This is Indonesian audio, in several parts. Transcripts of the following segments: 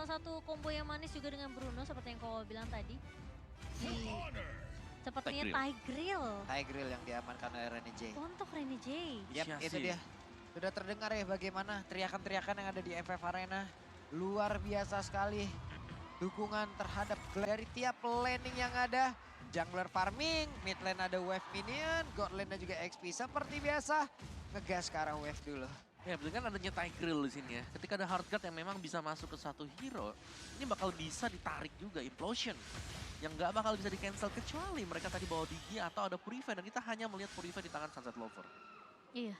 salah satu combo yang manis juga dengan Bruno seperti yang kau bilang tadi. Sepertinya Tigreal Tigreal yang diamankan oleh Rene J. untuk Rene J. Yap, itu dia. Sudah terdengar ya bagaimana teriakan-teriakan yang ada di FF Arena. Luar biasa sekali dukungan terhadap dari tiap laning yang ada. Jungler farming, mid lane ada wave minion, god lane dan juga XP seperti biasa. Ngegas ke arah wave dulu. Ya betul kan adanya Tigreal di sini ya. Ketika ada hard guard yang memang bisa masuk ke satu hero, ini bakal bisa ditarik juga Implosion. Yang nggak bakal bisa di cancel kecuali mereka tadi bawa Digi atau ada Purify dan kita hanya melihat Purify di tangan Sunset Lover. Iya,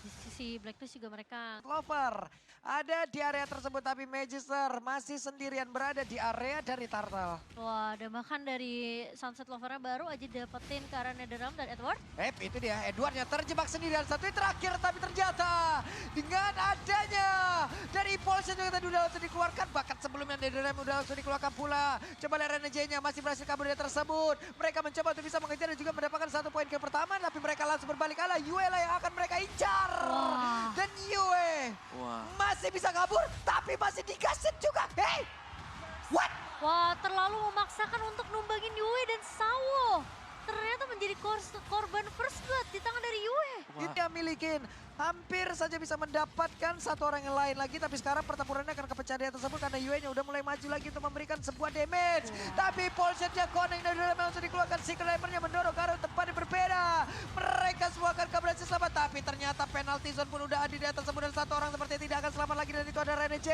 di sisi Blacklist juga mereka Lover ada di area tersebut tapi Magister masih sendirian berada di area dari Turtle. wah, dan bahkan dari Sunset Lover baru aja dapetin ke arah Netherrealm dan Edward. Itu dia Edwardnya terjebak sendirian satu terakhir tapi ternyata dengan adanya dari Impulsion juga tadi udah langsung dikeluarkan bahkan sebelumnya Netherrealm udah langsung dikeluarkan pula. Coba lihat Rene J-nya masih berhasil kabur dari tersebut. Mereka mencoba untuk bisa mengejar dan juga mendapatkan 1 poin ke pertama tapi mereka langsung berbalik ala Yue lah yang akan mereka incar. Wah. Dan Yue masih bisa kabur tapi masih digaset juga. Hey! What? Wah, terlalu memaksakan untuk numbangin Yue dan Sawo. Ternyata menjadi korban first blood di tangan dari Yue. Ini yang milikin. Hampir saja bisa mendapatkan satu orang yang lain lagi. Tapi sekarang pertempurannya akan kepecah dia tersebut. Karena Yue-nya udah mulai maju lagi untuk memberikan sebuah damage. Tapi Pulse-nya connect dan udah langsung dikeluarkan. Secret Hammer-nya mendorong ke arah tempat yang berbeda. Mereka semua akan berhasil selamat. Tapi ternyata penalty zone pun udah ada di atas tersebut. Dan satu orang seperti tidak akan selamat lagi. Dan itu ada Rene J.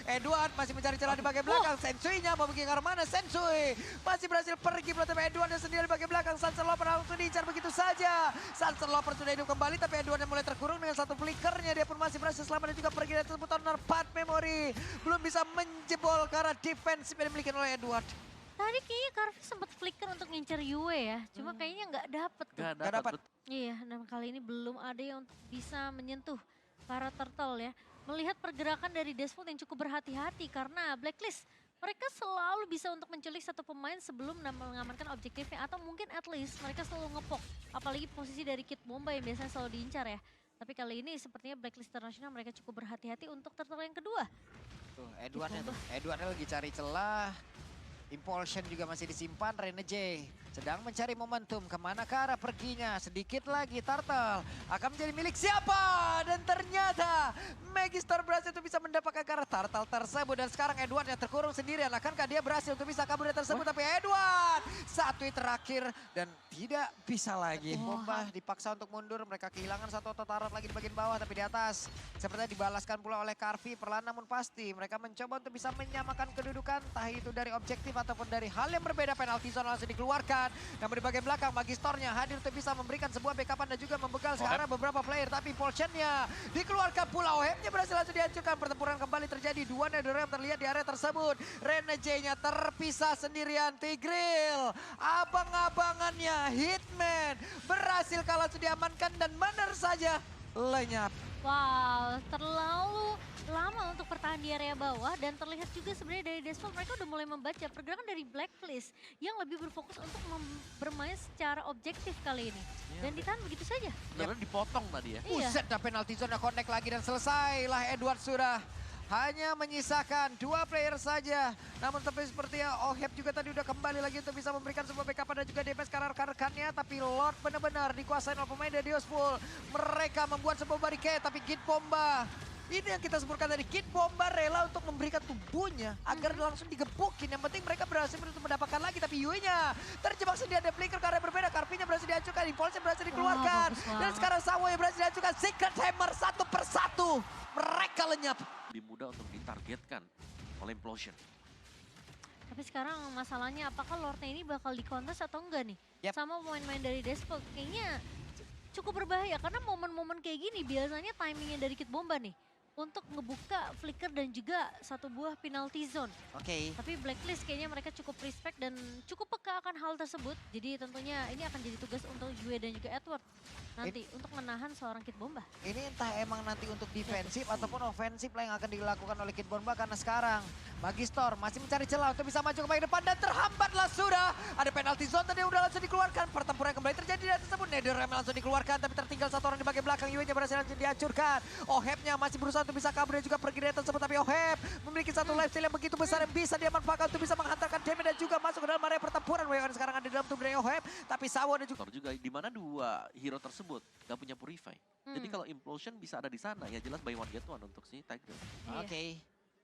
Edward masih mencari celah di bagian belakang. Sensui-nya mau pergi ke arah mana? Sensui masih berhasil pergi. Tapi Edward yang sendiri di bagian belakang. Sunset Lover langsung diincar begitu saja. Sunset Lover sudah hidup kembali. Tapi Edward yang mulai terkurung dengan satu flickernya. Dia pun masih berhasil selamat dan juga pergi dari tersebut. Honor Part Memory belum bisa menjebol karena defense yang dimiliki oleh Edward. Tadi kayaknya Carvi sempat flicker untuk ngincer Yue ya. Cuma kayaknya nggak dapet tuh. Nggak dapat. Iya, dan kali ini belum ada yang bisa menyentuh para turtle ya. Melihat pergerakan dari Desmond yang cukup berhati-hati karena Blacklist mereka selalu bisa untuk menculik satu pemain sebelum mengamankan objektifnya. Atau mungkin at least mereka selalu ngepok. Apalagi posisi dari Kid Bomba yang biasanya selalu diincar ya. Tapi kali ini sepertinya Blacklist International mereka cukup berhati-hati untuk turtle yang kedua. Tuh, Edwardnya lagi cari celah. Impulsion juga masih disimpan. Rene J sedang mencari momentum kemana ke arah perginya. Sedikit lagi Turtle akan menjadi milik siapa? Dan ternyata Magister berhasil untuk bisa mendapatkan ke arah Turtle tersebut. Dan sekarang Edward yang terkurung sendirian. Akankah dia berhasil untuk bisa kabur dari tersebut? Tapi Edward satu hit terakhir dan tidak bisa lagi. Bomba dipaksa untuk mundur. Mereka kehilangan satu otot lagi di bagian bawah. Tapi di atas sepertinya dibalaskan pula oleh Carvi. Perlahan namun pasti mereka mencoba untuk bisa menyamakan kedudukan. Entah itu dari objektif ataupun dari hal yang berbeda. Penalti zone langsung dikeluarkan. Namun di bagian belakang Magistornya hadir untuk bisa memberikan sebuah backupan dan juga membegal ke arah beberapa player. Tapi Impulsion-nya dikeluarkan pula. Ohemnya berhasil langsung dihancurkan. Pertempuran kembali terjadi. Dua Netherrealm terlihat di area tersebut. Rene J-nya terpisah sendirian. Tigreal abang-abangannya Hitman berhasil kalau sudah diamankan dan benar saja lenyap. Wow, terlalu lama untuk bertahan di area bawah dan terlihat juga sebenarnya dari Desmond mereka udah mulai membaca pergerakan dari Blacklist yang lebih berfokus untuk bermain secara objektif kali ini. Dan ditahan begitu saja. Benar dipotong tadi ya. Buset, dah penalti zone connect lagi dan selesai lah Edward sudah. Hanya menyisakan 2 player saja. Namun tapi sepertinya Oheb juga tadi udah kembali lagi untuk bisa memberikan sebuah backup dan juga DPS ke rekan-rekannya. Tapi Lord benar-benar dikuasai oleh pemain dari Diospool. Mereka membuat sebuah barricade tapi Kid Bomba. Ini yang kita sebutkan tadi, Kid Bomba rela untuk memberikan tubuhnya agar langsung digebukin. Yang penting mereka berhasil untuk mendapatkan lagi. Tapi Yue-nya terjebak sendiri, ada flicker ke arah berbeda. Carvi-nya berhasil dihancurkan, Impulse berhasil dikeluarkan. Dan sekarang Sawo yang berhasil dihancurkan. Secret Hammer satu persatu. Mereka lenyap. Lebih mudah untuk ditargetkan oleh Implosion. Tapi sekarang masalahnya apakah Lordnya ini bakal dikontes atau enggak nih? Yep. Sama pemain-pemain dari Despot kayaknya cukup berbahaya. Karena momen-momen kayak gini biasanya timingnya dari Kid Bomba nih. Untuk ngebuka flicker dan juga satu buah penalty zone. Oke. Tapi Blacklist kayaknya mereka cukup respect dan cukup peka akan hal tersebut. Jadi tentunya ini akan jadi tugas untuk Yue dan juga Edward nanti untuk menahan seorang Kid Bomba. Ini entah emang nanti untuk defensif ataupun ofensif lah yang akan dilakukan oleh Kid Bomba karena sekarang Magister masih mencari celah untuk bisa maju ke bagian depan dan terhambatlah sudah. Ada penalti zone tadi yang udah langsung dikeluarkan. Pertempuran kembali terjadi di atas tersebut. Netherrealm langsung dikeluarkan tapi tertinggal satu orang di bagian belakang. Yue-nya berhasil langsung dihancurkan. Oheb-nya masih berusaha untuk bisa kabur dan juga pergi dari tersebut. Tapi Oheb memiliki satu lifesteal yang begitu besar yang bisa dia manfaatkan untuk bisa menghantarkan damage dan juga masuk ke dalam area pertempuran. WON sekarang ada di dalam tubuh dari Oheb. Tapi Sawo dan juga di mana dua hero tersebut gak punya purify. Jadi kalau implosion bisa ada di sana, ya jelas buy one get one untuk si Tiger. Iya. Oke.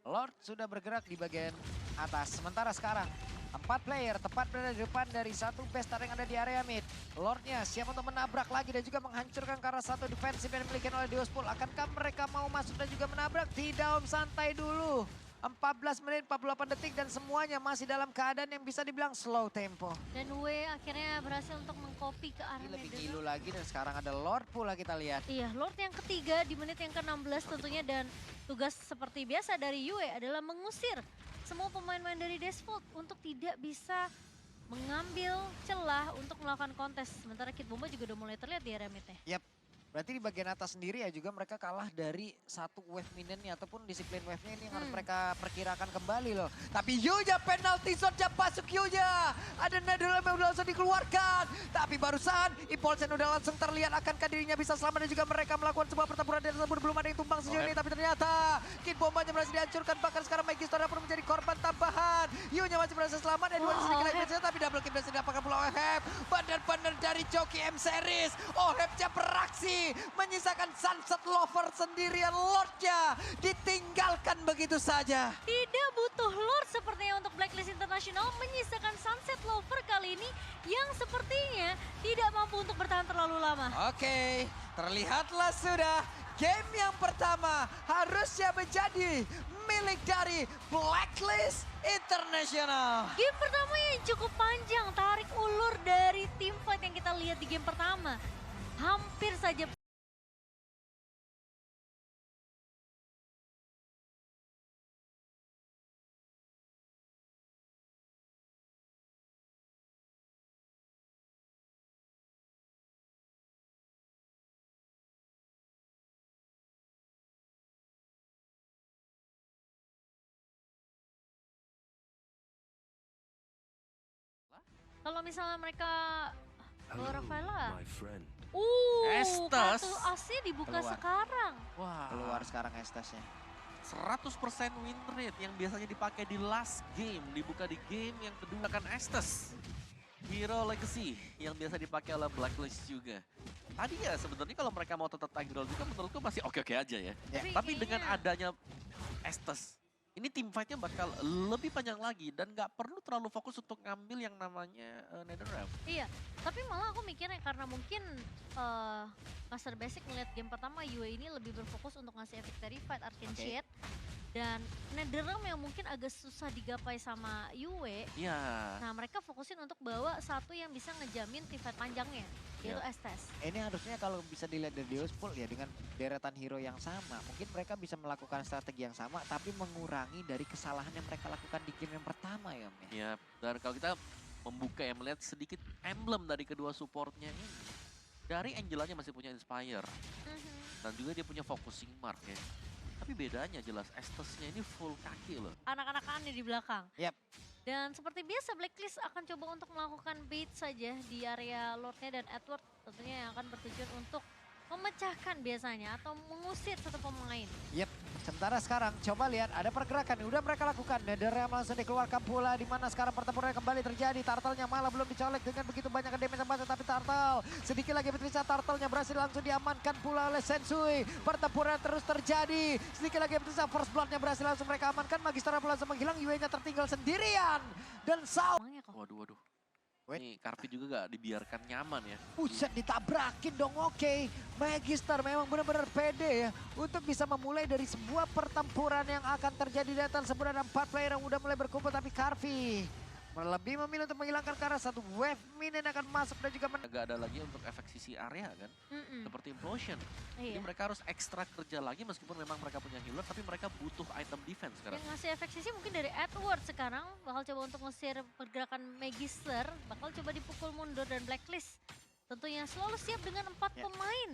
Lord sudah bergerak di bagian atas. Sementara sekarang 4 player tepat berada di depan dari satu base yang ada di area mid. Lordnya siap untuk menabrak lagi dan juga menghancurkan ke arah satu defensif yang dimiliki oleh Diospol. Akankah mereka mau masuk dan juga menabrak? Tidak, santai dulu. 14 menit 48 detik dan semuanya masih dalam keadaan yang bisa dibilang slow tempo. Dan Wei akhirnya berhasil untuk mengcopy ke arah Ini lebih Netherrealm. ngilu lagi dan sekarang ada Lord pula kita lihat. Iya, Lord yang ketiga di menit yang ke-16 tentunya, dan tugas seperti biasa dari Yue adalah mengusir semua pemain-pemain dari Default untuk tidak bisa mengambil celah untuk melakukan kontes. Sementara Kid Bomba juga udah mulai terlihat di area mid-nya. Yap. Berarti di bagian atas sendiri ya juga mereka kalah dari satu wave minionnya ataupun disiplin wave-nya ini yang harus mereka perkirakan kembali loh. Tapi Yuya penalti shot-nya masuk Yuya. Ada Netherrealm yang udah langsung dikeluarkan. Tapi barusan Impulsen udah langsung terlihat akankah dirinya bisa selamat dan juga mereka melakukan sebuah pertempuran dan tersebut belum ada yang tumbang sejauh ini. Tapi ternyata Kid Bombanya berhasil dihancurkan, bahkan sekarang Magister pun menjadi korban tambahan. Yuya masih berhasil selamat dan dua sedikit lagi tapi double kill berhasil didapatkan pula Oheb. Benar-benar dari joki M-Series. Ohebnya beraksi menyisakan Sunset Lover sendirian. Lordnya ditinggalkan begitu saja. Tidak butuh Lord sepertinya untuk Blacklist International menyisakan Sunset Lover kali ini yang sepertinya tidak mampu untuk bertahan terlalu lama. Oke, terlihatlah sudah game yang pertama harusnya menjadi milik dari Blacklist International. Game pertama yang cukup panjang, tarik ulur dari team fight yang kita lihat di game pertama. Hampir saja kalau misalnya mereka bawa Rafaela. Estes. Kartu asnya dibuka Keluar. sekarang. Wah, Keluar sekarang Estesnya. 100% win rate yang biasanya dipakai di last game, dibuka di game yang kedua kan Estes. Hero Legacy yang biasa dipakai oleh Blacklist juga. Tadi ya sebenarnya kalau mereka mau tetap Tiger juga menurutku masih oke-oke aja ya. Ya. Tapi dengan kayaknya- adanya Estes, ini tim fight-nya bakal lebih panjang lagi dan nggak perlu terlalu fokus untuk ngambil yang namanya Netherrealm. Iya, tapi malah aku mikirnya karena mungkin Master Basic ngeliat game pertama Yue ini lebih berfokus untuk ngasih efek Fairy Fight, Arcane Oke. Shade. Dan Netherrealm yang mungkin agak susah digapai sama Yue. Iya. Nah mereka fokusin untuk bawa satu yang bisa ngejamin team fight panjangnya, yaitu Iya. Estes. Ini harusnya kalau bisa dilihat dari Diospol ya dengan deretan hero yang sama. Mungkin mereka bisa melakukan strategi yang sama tapi mengurangi dari kesalahan yang mereka lakukan di game yang pertama ya Om ya. Ya, dan kalau kita membuka ya melihat sedikit emblem dari kedua supportnya ini. Dari Angelanya masih punya Inspire dan juga dia punya Focusing Mark ya. Tapi bedanya jelas Estesnya ini full kaki loh. Anak-anak aneh di belakang. Yap. Dan seperti biasa Blacklist akan coba untuk melakukan bait saja di area Lordnya dan Edward tentunya yang akan bertujuan untuk memecahkan biasanya atau mengusir satu pemain. Yep. Sementara sekarang coba lihat ada pergerakan yang udah mereka lakukan. Netherrealm langsung dikeluarkan pula di mana sekarang pertempuran kembali terjadi. Turtle-nya malah belum dicolek dengan begitu banyak damage yang masuk tapi Turtle sedikit lagi berpisah. Turtle-nya berhasil langsung diamankan pula oleh Sensui. Pertempuran terus terjadi. Sedikit lagi berpisah. First Blood-nya berhasil langsung mereka amankan. Magister pula langsung menghilang. Yue-nya tertinggal sendirian. Dan Sao. Emangnya kok. Waduh. Wait. Ini Karpi juga gak dibiarkan nyaman ya. Buset ditabrakin dong, oke. Magister memang benar-benar pede ya. Untuk bisa memulai dari sebuah pertempuran yang akan terjadi di atas. Sebenarnya ada 4 player yang udah mulai berkumpul tapi Karvi lebih memilih untuk menghilangkan karena satu wave minion akan masuk dan juga Gak ada lagi untuk efek sisi area kan. Seperti Implosion. Jadi Iya. mereka harus ekstra kerja lagi meskipun memang mereka punya healer. Tapi mereka butuh item defense sekarang. Yang ngasih efek sisi mungkin dari Edward sekarang bakal coba untuk ngusir pergerakan Magister, bakal coba dipukul mundur dan Blacklist. Tentunya selalu siap dengan 4 Ya. pemain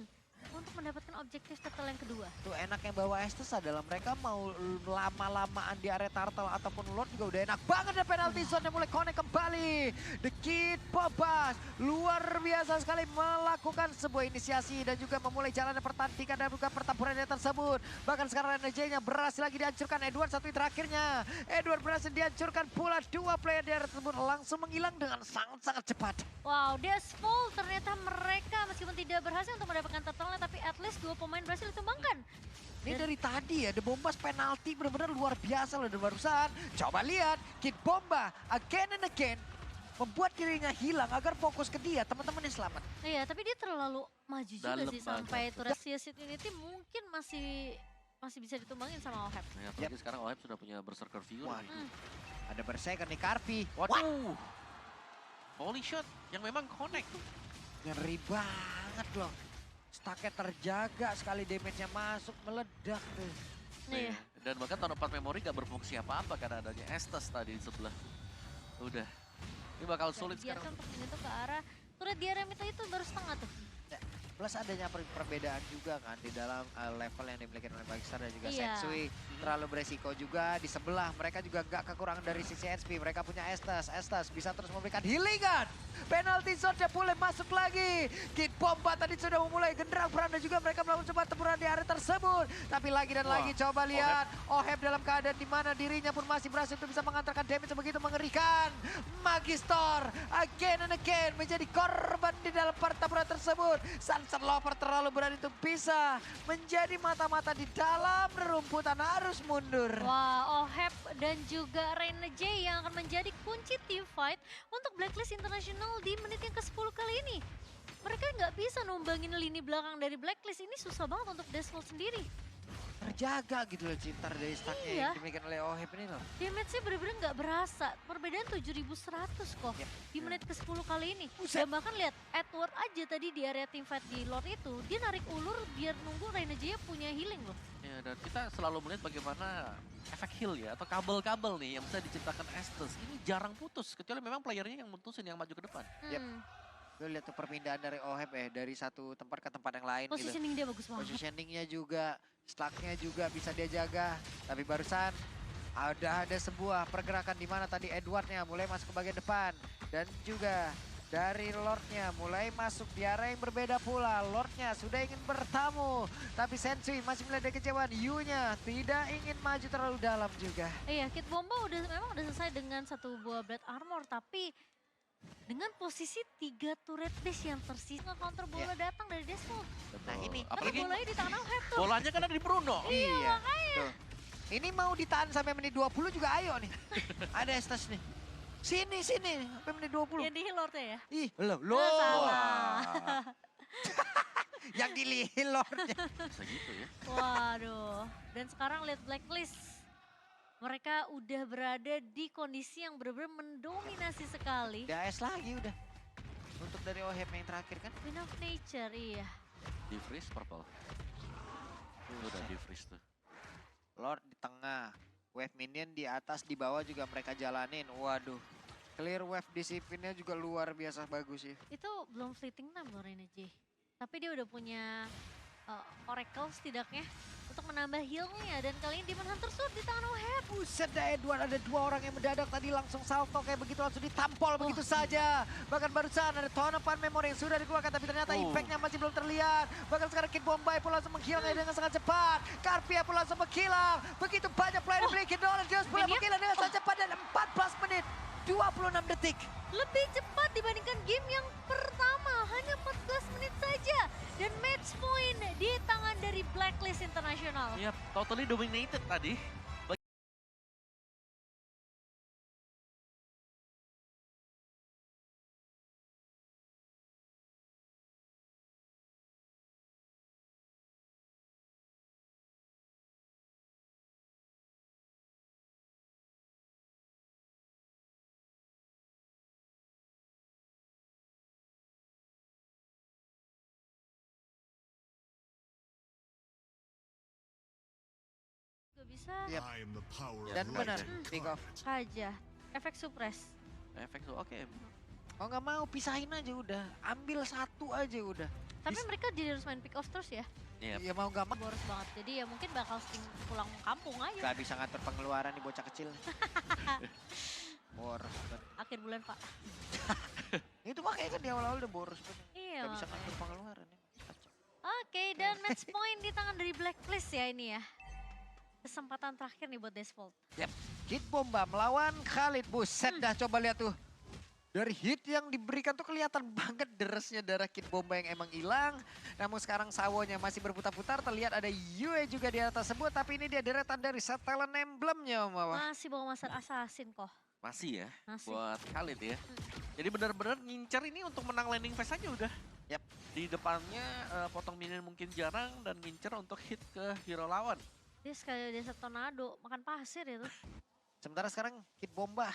untuk mendapatkan objektif turtle yang kedua. Tuh enaknya bawa Estes adalah mereka mau lama-lamaan di area Turtle ataupun Lord juga udah enak banget. Ada penalty zone yang mulai connect kembali. The Kid Bombas luar biasa sekali melakukan sebuah inisiasi dan juga memulai jalannya pertandingan dan juga pertempurannya tersebut. Bahkan sekarang NJ-nya berhasil lagi dihancurkan. Edward satu terakhirnya. Edward berhasil dihancurkan pula, dua player tersebut langsung menghilang dengan sangat-sangat cepat. Wow, Desfall ternyata mereka meskipun tidak berhasil untuk mendapatkan turtle-nya, tapi at least 2 pemain berhasil ditumbangkan. Ini dari tadi ya, The Bombas penalti benar-benar luar biasa loh dari barusan. Coba lihat, Kid Bomba again and again membuat dirinya hilang agar fokus ke dia, teman-teman yang selamat. Iya, tapi dia terlalu maju juga Dalam sih banget. sampai turret Seed Unity mungkin masih bisa ditumbangin sama Oheb. Ya, apalagi sekarang OHEP sudah punya Berserker Fury. Wah, ada Berserker nih Karpi. Waduh. Volley shot yang memang connect. Ngeri banget loh. Stacknya terjaga sekali, damage-nya masuk, meledak tuh. Iya. Dan bahkan tahun 4 memori gak berfungsi apa-apa karena adanya Estes tadi di sebelah. Udah. Ini bakal sulit Biarkan sekarang. untuk menyentuh ke arah turret Diaremita itu baru setengah tuh. Plus adanya perbedaan juga kan di dalam level yang dimiliki oleh Bagstar dan juga Iya. Sensui. Terlalu beresiko juga di sebelah. Mereka juga gak kekurangan dari sisi HP. Mereka punya Estes. Estes bisa terus memberikan healingan. Penalty zone boleh masuk lagi. Kid Bomba tadi sudah memulai genderang beranda juga. Mereka melakukan sebuah tempuran di area tersebut. Tapi lagi dan lagi coba lihat. Oheb dalam keadaan di mana dirinya pun masih berhasil untuk bisa mengantarkan damage begitu mengerikan. Magistor again and again menjadi korban di dalam pertempuran tersebut. Sunset Lover terlalu berani untuk bisa menjadi mata-mata di dalam rerumputan, harus mundur. Wah, Oheb dan juga Reina J yang akan menjadi kunci team fight untuk Blacklist International di menit yang ke-10 kali ini. Mereka nggak bisa numbangin lini belakang dari Blacklist, ini susah banget untuk Desmond sendiri. Terjaga gitu loh cinta dari stacknya Iya. yang dimiliki oleh Oheb ini loh. Damage-nya bener-bener nggak berasa, perbedaan 7.100 kok Yep. di menit ke-10 kali ini. Buset. Dan bahkan lihat Edward aja tadi di area team fight di Lord itu, dia narik ulur biar nunggu Reina J punya healing loh. Ya, dan kita selalu melihat bagaimana efek heal ya, atau kabel-kabel nih yang bisa diciptakan Estes. Ini jarang putus, kecuali memang playernya yang mutusin, yang maju ke depan. Yep. Gue lihat tuh perpindahan dari Oheb dari satu tempat ke tempat yang lain gitu. Positioning dia bagus banget. Positioningnya juga, stacknya juga bisa dia jaga. Tapi barusan ada sebuah pergerakan di mana tadi Edwardnya mulai masuk ke bagian depan. Dan juga dari Lordnya mulai masuk di area yang berbeda pula. Lordnya sudah ingin bertamu. Tapi Sensui masih melihat ada kecewaan. Yu-nya tidak ingin maju terlalu dalam juga. Iya, Kid Bomba memang udah selesai dengan satu buah Blade Armor, tapi dengan posisi 3 turret base yang tersisa, counter bola datang dari Desmond. Nah ini, Tapi apalagi bolanya di tangan Oheb tuh. bolanya kan ada di Bruno. iya. Tuh. Ini mau ditahan sampai menit 20 juga ayo nih. Ada Estes nih. Sini, sampai menit 20. Yang di Lordnya ya? Ih, loh. salah. Yang dilihin Lordnya. Bisa gitu ya. Waduh. Dan sekarang lihat Blacklist. Mereka udah berada di kondisi yang benar-benar mendominasi sekali. DS lagi udah. Untuk dari Oheb yang terakhir kan. Queen of Nature, iya. Di freeze purple. Udah di freeze tuh. Lord di tengah. Wave minion di atas, di bawah juga mereka jalanin. Waduh. Clear wave disiplinnya juga luar biasa bagus sih. Itu belum fleeting time loh Reina J. Tapi dia udah punya Oracle setidaknya untuk menambah healnya. Dan kali ini Demon Hunter Sword di tangan Oheb. Buset dah Edward, ada dua orang yang mendadak tadi langsung salto kayak begitu, langsung ditampol begitu saja. Bahkan barusan ada tonopan memori yang sudah dikeluarkan tapi ternyata impactnya masih belum terlihat. Bahkan sekarang Kid Bombay pun langsung menghilangnya dengan sangat cepat. Karpia pun langsung menghilang. Begitu banyak player yang memiliki knowledge, dia pula menghilang dengan sangat cepat dan 14 menit 26 detik. Lebih cepat dibandingkan game yang pertama, hanya 14 menit saja. Dan match point di tangan dari Blacklist International. Iya, totally dominated tadi. Gak bisa Yep. I am the power Dan of benar, light pick off. saja. Efek suppress. Efek tuh oke. Oh nggak mau, pisahin aja udah. Ambil satu aja udah. Tapi mereka jadi harus main pick off terus ya. Iya. Ya mau gak mau. Boros banget. Jadi ya mungkin bakal sering pulang kampung aja. Gak bisa ngatur pengeluaran nih bocah kecil. Boros banget. Akhir bulan Pak. Itu makanya kan di awal-awal udah boros banget. Iya. Gak bisa makanya. ngatur pengeluaran. Kacau. Oke, dan match point di tangan dari Blacklist ya ini ya. Kesempatan terakhir nih buat Desvolt. Kid Bomba melawan Khalid. Buset dah, coba lihat tuh. Dari hit yang diberikan tuh kelihatan banget deresnya darah Kid Bomba yang emang hilang. Namun sekarang sawonya masih berputar-putar. Terlihat ada Yue juga di atas tersebut. Tapi ini dia deretan dari setelan emblemnya Om Wawa. Masih bawa master assassin kok. Masih ya, Masih. buat Khalid ya. Jadi benar-benar ngincer ini untuk menang landing phase aja udah. Yap. Di depannya potong minion mungkin jarang dan ngincer untuk hit ke hero lawan. Dia sekali desa tornado, makan pasir itu. Sementara sekarang Kid Bomba.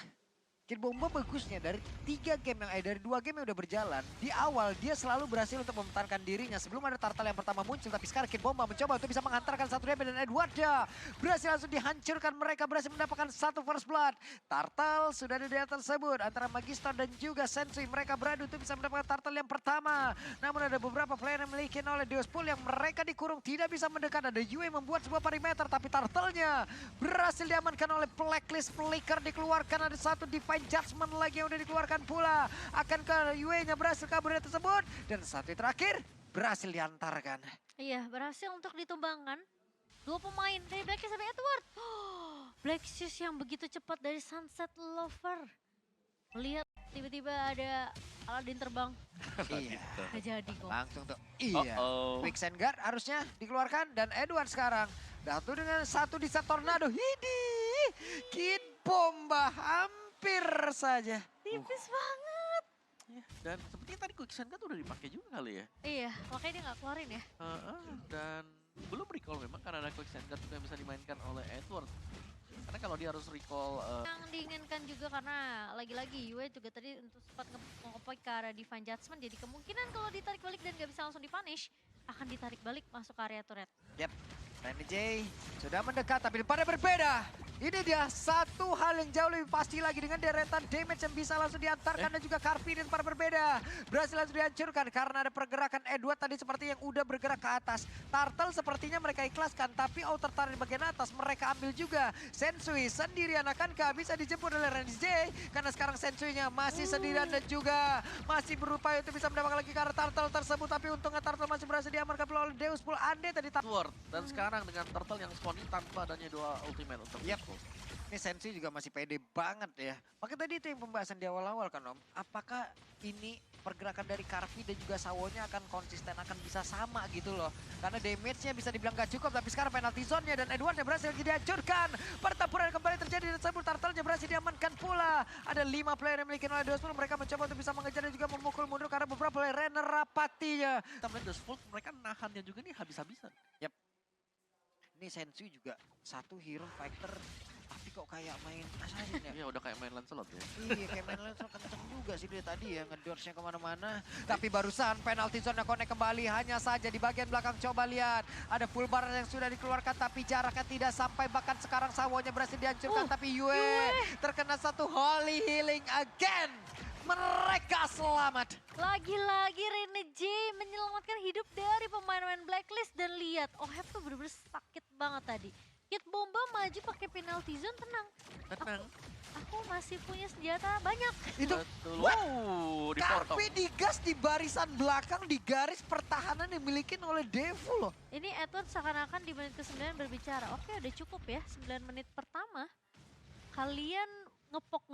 Kid Bomba bagusnya dari 2 game yang udah berjalan. Di awal dia selalu berhasil untuk mempertahankan dirinya sebelum ada Turtle yang pertama muncul. Tapi sekarang Kid Bomba mencoba untuk bisa menghantarkan satu damage dan Edwardnya berhasil langsung dihancurkan. Mereka berhasil mendapatkan satu first blood. Turtle sudah ada di atas tersebut antara Magister dan juga Sensui. Mereka beradu untuk bisa mendapatkan Turtle yang pertama. Namun ada beberapa player yang memiliki oleh Deus Pool yang mereka dikurung tidak bisa mendekat. Ada Yue membuat sebuah perimeter tapi Turtle-nya berhasil diamankan oleh Blacklist. Flicker dikeluarkan, ada satu Divine Judgment lagi yang udah dikeluarkan pula. Akankah Yue-nya berhasil kabur dari tersebut? Dan satu terakhir berhasil diantarkan. Iya, berhasil untuk ditumbangkan. 2 pemain dari Blacklist sampai Edward. Blacklist yang begitu cepat dari Sunset Lover. Lihat tiba-tiba ada Aladdin terbang. Iya, Gak jadi kok. langsung tuh. Iya. Uh-oh. Quicksand Guard harusnya dikeluarkan dan Edward sekarang. Datu dengan satu di set tornado. Hidi. Kid Bomba hampir saja. Tipis banget. Ya, dan sepertinya tadi Quicksand kan udah dipakai juga kali ya. Iya, makanya dia gak keluarin ya. Dan belum recall memang karena ada Quicksand juga yang bisa dimainkan oleh Edward. Karena kalau dia harus recall Yang diinginkan juga karena lagi-lagi Yue juga tadi untuk sempat nge-pop ke arah Divine Judgment. Jadi kemungkinan kalau ditarik balik dan gak bisa langsung dipunish, akan ditarik balik masuk ke area turret. Yap, Randy J sudah mendekat tapi pada berbeda. Ini dia satu hal yang jauh lebih pasti lagi dengan deretan damage yang bisa langsung diantarkan dan juga Karpi dan para berbeda. Berhasil langsung dihancurkan karena ada pergerakan Edward tadi seperti yang udah bergerak ke atas. Turtle sepertinya mereka ikhlaskan tapi outer turret di bagian atas mereka ambil juga. Sensui sendirian akankah bisa dijemput oleh Randy J? Karena sekarang Sensui-nya masih sendirian dan juga masih berupaya untuk bisa mendapatkan lagi ke arah Turtle tersebut. Tapi untungnya Turtle masih berhasil diamankan oleh Deus Pool Ande tadi. Edward. Dan sekarang dengan Turtle yang spawning tanpa adanya 2 ultimate untuk Yap. Deus Pool. Ini Sensui juga masih pede banget ya. Makanya tadi itu yang pembahasan di awal-awal kan Om. Apakah ini pergerakan dari Karvi dan juga Sawonya akan konsisten, akan bisa sama gitu loh. Karena damage-nya bisa dibilang gak cukup, tapi sekarang penalty zone-nya dan Edwardnya berhasil dihancurkan. Pertempuran kembali terjadi dan tersebut Turtle-nya berhasil diamankan pula. Ada 5 player yang memiliki oleh Deus Pool. Mereka mencoba untuk bisa mengejar dan juga memukul mundur karena beberapa player Renner rapatinya. Kita melihat Deus Pool mereka nahannya juga nih habis-habisan. Ini Sensui juga satu hero fighter, tapi kok kayak main assassin ya. Iya udah kayak main Lancelot ya. Iya, kayak main Lancelot kenceng juga sih dia tadi ya, ngedodge-nya kemana-mana. Tapi barusan penalty zone-nya connect kembali, hanya saja di bagian belakang coba lihat. Ada full bar yang sudah dikeluarkan, tapi jaraknya tidak sampai, bahkan sekarang Sawonya berhasil dihancurkan. Tapi Yue terkena satu holy healing again. Mereka selamat. Lagi-lagi Rene J menyelamatkan hidup dari pemain-pemain Blacklist. Dan lihat, Ohep tuh bener-bener sakit banget tadi. Kid Bomba maju pakai penalty zone, tenang. Tenang. Aku masih punya senjata banyak. Itu Betul. what? Wow, dipotong. Karpi digas di barisan belakang, di garis pertahanan yang dimiliki oleh Devu loh. Ini Edward seakan-akan di menit ke-9 berbicara. Oke, udah cukup ya, 9 menit pertama. Kalian ngepok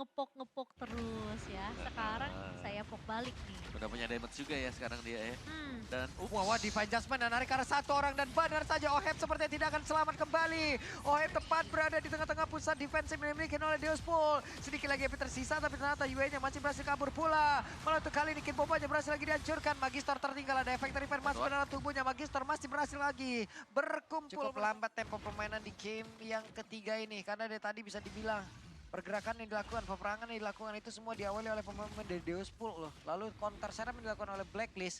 terus ya. Sekarang saya pok balik nih. Udah punya damage juga ya sekarang dia ya. Dan Wah, Divine Judgment dan narik karena satu orang dan benar saja Ohep sepertinya tidak akan selamat kembali. Ohep tepat berada di tengah-tengah pusat defense yang dimiliki oleh Deus Pool. Sedikit lagi api tersisa tapi ternyata Yue-nya masih berhasil kabur pula. Malah untuk kali ini Kid Bomba berhasil lagi dihancurkan. Magister tertinggal, ada efek dari Fan masuk ke dalam tubuhnya. Magister masih berhasil lagi berkumpul. Cukup lambat tempo permainan di game yang ketiga ini karena dari tadi bisa dibilang pergerakan yang dilakukan, peperangan yang dilakukan itu semua diawali oleh pemain dari Deus Pool loh. Lalu counter serap yang dilakukan oleh Blacklist.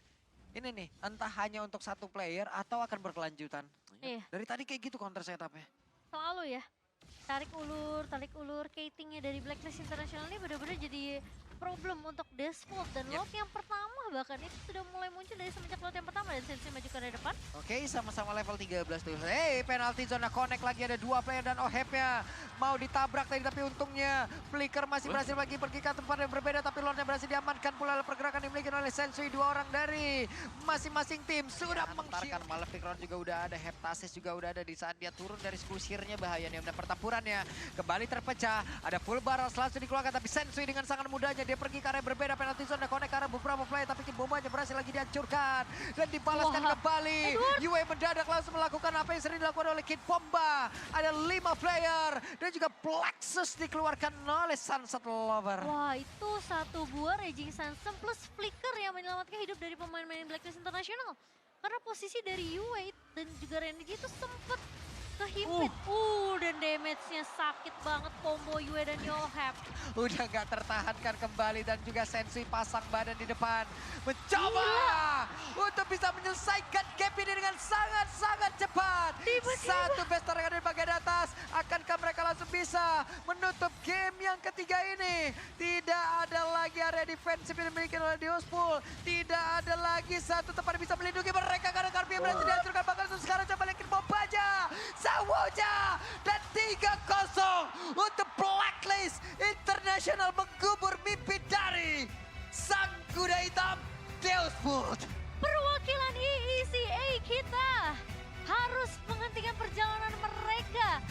Ini nih, entah hanya untuk satu player atau akan berkelanjutan. Iya, Dari tadi kayak gitu counter setupnya. selalu ya. Tarik ulur, katingnya dari Blacklist International ini bener-bener jadi problem untuk Desmond dan Yep. lot yang pertama bahkan itu sudah mulai muncul dari semenjak lot yang pertama dan Sensei maju ke arah depan. Oke, sama-sama level 13 tuh. Penalti zona connect lagi, ada 2 player dan Ohep-nya mau ditabrak tadi, tapi untungnya Flicker masih berhasil lagi pergi ke tempat yang berbeda, tapi Lordnya berhasil diamankan pula oleh pergerakan dimiliki oleh Sensui. 2 orang dari masing-masing tim sudah mengantarkan. Malefic Round juga udah ada, Heptasis juga udah ada. Di saat dia turun dari skusirnya bahaya nih, dan pertempurannya kembali terpecah. Ada full barrel langsung dikeluarkan, tapi Sensui dengan sangat mudahnya dia pergi ke area berbeda. Penalti zona connect ke arah beberapa player, tapi bombanya berhasil lagi dihancurkan dan dibalaskan Wah, kembali. Yue mendadak langsung melakukan apa yang sering dilakukan oleh Kid Bomba. Ada 5 player dan juga Plexus dikeluarkan oleh Sunset Lover. Wah, itu satu buah Raging Sandstorm plus Flicker yang menyelamatkan hidup dari pemain-pemain Blacklist International. Karena posisi dari Yue dan juga Renji itu sempat kehimpit. Dan damage-nya sakit banget combo Yue dan Yohep. Udah gak tertahankan kembali dan juga Sensui pasang badan di depan. Mencoba untuk bisa menyelesaikan gap ini dengan sangat-sangat cepat. Satu best yang ada di bagian atas. Akankah mereka langsung bisa menutup game yang ketiga ini? Tidak ada lagi area defensif yang dimiliki oleh Diospul. Tidak ada lagi satu tempat yang bisa melindungi mereka karena Karpia berhasil dihancurkan. Bahkan untuk sekarang coba lihat bomba aja. Sawoja dan 3-0 untuk Blacklist International menggubur mimpi dari sang kuda hitam Diospul. Perwakilan EECA kita harus menghentikan perjalanan mereka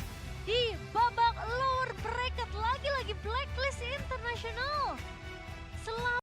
di babak lower bracket. Lagi-lagi Blacklist International selalu